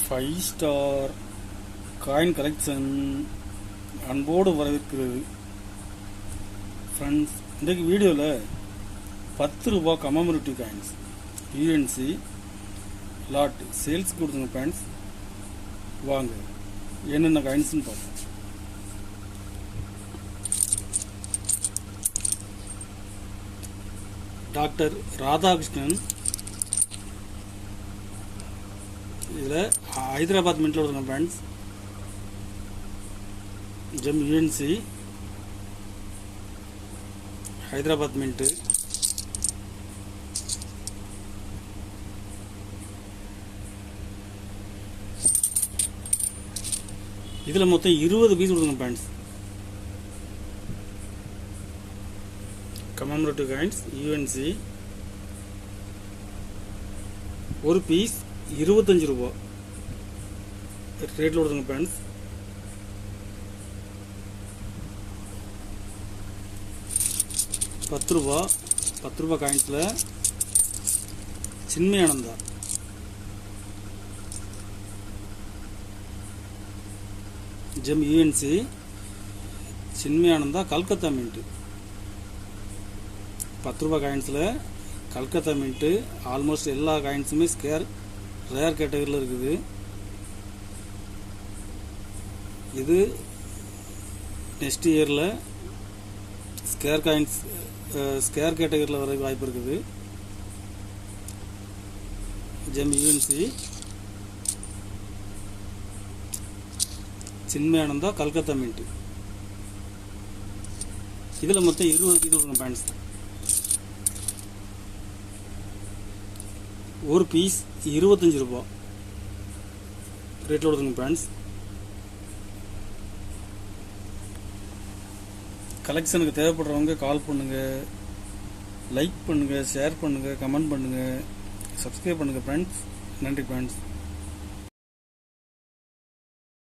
5 star coin collection அன்போடு வரவேற்கிறது friends. இன்றைக்கு வீடியோவில் 10 ரூபா commemorative coins UNC lot sales கொடுத்துங்க ஃப்ரெண்ட்ஸ். வாங்க என்னென்ன காயின்ஸ்னு பார்ப்போம். டாக்டர் ராதாகிருஷ்ணன், இதில் ஹைதராபாத் மின்ட்டில் கொடுத்துருங்க friends. Gem UNC Hyderabad mint. இதில் மொத்தம் 20 பீஸ் கொடுத்துருங்க ஃப்ரெண்ட்ஸ். கமமரேட்டிவ் காயின்ஸ் யூஎன்சி ஒரு பீஸ் 25 ரூபா ரேட்டில் கொடுத்துருங்க ஃப்ரெண்ட்ஸ். பத்து ரூபா காயின்ஸில் Chinmayananda gem UNC Chinmayananda Calcutta mint. 10 ரூபா காயின்ஸில் கல்கத்தா மின்ட்டு. ஆல்மோஸ்ட் எல்லா காயின்ஸுமே ரேர் கேட்டகரியில் இருக்குது. இது நெக்ஸ்ட் இயரில் ஸ்கேர் கேட்டகரியில் வர வாய்ப்பு இருக்குது. GeM UNC Chinmayananda Calcutta mint. இதில் மொத்தம் 20 பீஸ் பேண்ட்ஸ். ஒரு பீஸ் 25 ரூபா ரேட்டில் கொடுத்துங்க ஃப்ரெண்ட்ஸ். கலெக்ஷனுக்கு தேவைப்படுறவங்க கால் பண்ணுங்கள், லைக் பண்ணுங்கள், ஷேர் பண்ணுங்கள், கமெண்ட் பண்ணுங்கள், சப்ஸ்கிரைப் பண்ணுங்கள் ஃப்ரெண்ட்ஸ். நன்றி ஃப்ரெண்ட்ஸ்.